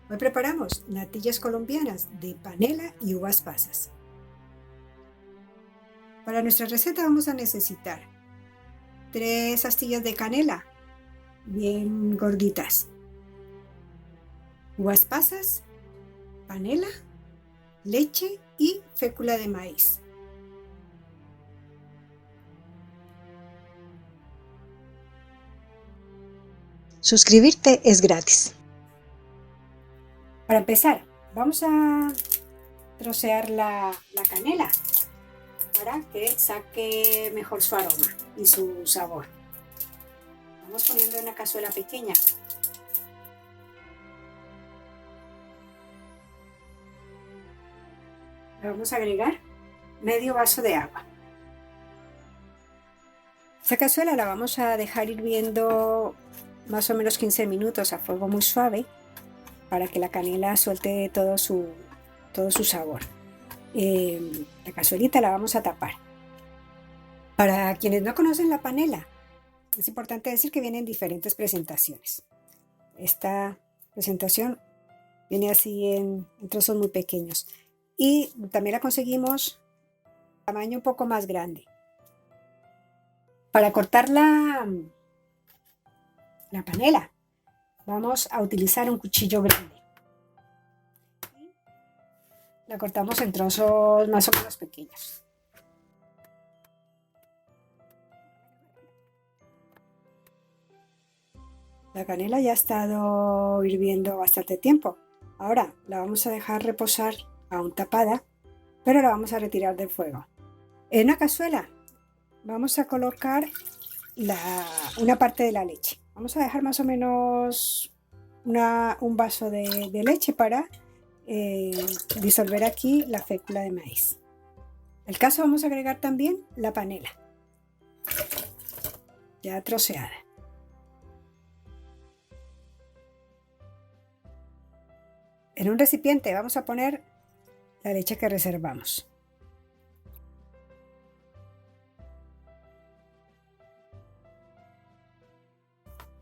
Hoy preparamos natillas colombianas de panela y uvas pasas. Para nuestra receta vamos a necesitar 3 astillas de canela bien gorditas, uvas pasas, panela, leche y fécula de maíz. Suscribirte es gratis. Para empezar, vamos a trocear la canela para que saque mejor su aroma y su sabor. Vamos poniendo en una cazuela pequeña. Le vamos a agregar medio vaso de agua. Esta cazuela la vamos a dejar hirviendo más o menos 15 minutos a fuego muy suave para que la canela suelte todo su sabor. La cazuelita la vamos a tapar. Para quienes no conocen la panela, es importante decir que viene en diferentes presentaciones. Esta presentación viene así en trozos muy pequeños y también la conseguimos tamaño un poco más grande. Para cortar la panela vamos a utilizar un cuchillo grande. La cortamos en trozos más o menos pequeños. La canela ya ha estado hirviendo bastante tiempo. Ahora la vamos a dejar reposar aún tapada, pero la vamos a retirar del fuego. En una cazuela vamos a colocar una parte de la leche. Vamos a dejar más o menos un vaso de leche para disolver aquí la fécula de maíz. Al caso vamos a agregar también la panela ya troceada. En un recipiente vamos a poner la leche que reservamos.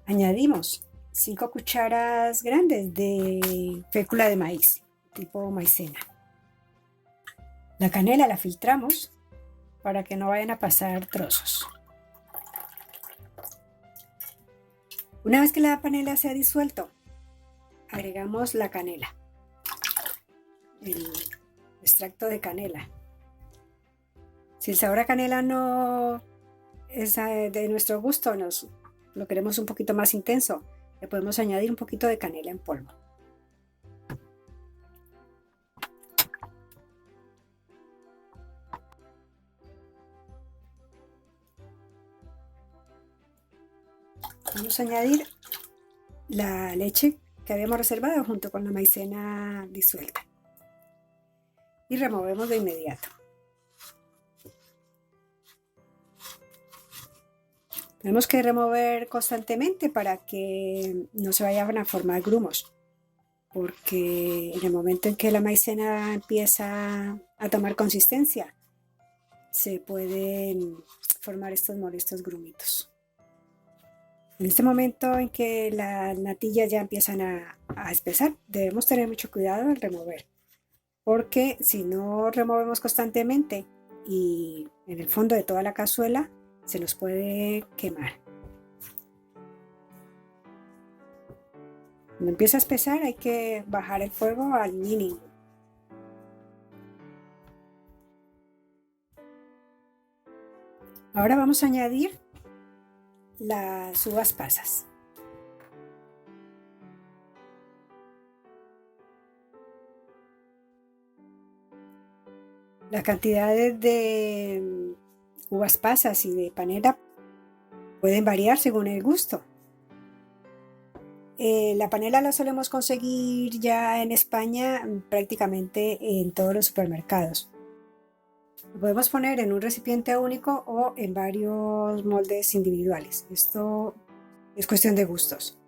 Añadimos 5 cucharas grandes de fécula de maíz, tipo maicena. La canela la filtramos para que no vayan a pasar trozos. Una vez que la panela se ha disuelto, agregamos la canela, el extracto de canela. Si el sabor a canela no es de nuestro gusto, lo queremos un poquito más intenso, le podemos añadir un poquito de canela en polvo. Vamos a añadir la leche que habíamos reservado junto con la maicena disuelta y removemos de inmediato. Tenemos que remover constantemente para que no se vayan a formar grumos, porque en el momento en que la maicena empieza a tomar consistencia, se pueden formar estos molestos grumitos. En este momento en que las natillas ya empiezan a espesar, debemos tener mucho cuidado al remover, porque si no removemos constantemente y en el fondo de toda la cazuela, se nos puede quemar. Cuando empieza a espesar hay que bajar el fuego al mínimo. Ahora vamos a añadir las uvas pasas. Las cantidades de uvas pasas y de panela pueden variar según el gusto. La panela la solemos conseguir ya en España prácticamente en todos los supermercados. Lo podemos poner en un recipiente único o en varios moldes individuales. Esto es cuestión de gustos.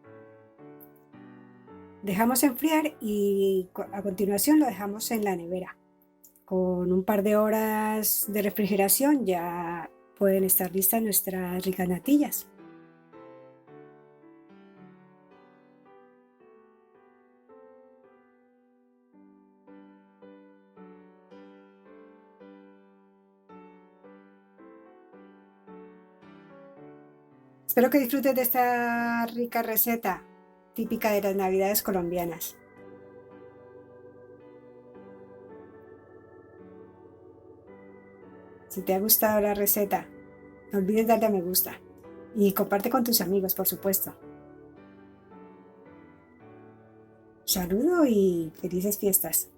Dejamos enfriar y a continuación lo dejamos en la nevera. Con un par de horas de refrigeración ya pueden estar listas nuestras ricas natillas. Espero que disfrutes de esta rica receta típica de las Navidades colombianas. Si te ha gustado la receta, no olvides darle a me gusta y comparte con tus amigos, por supuesto. Saludo y felices fiestas.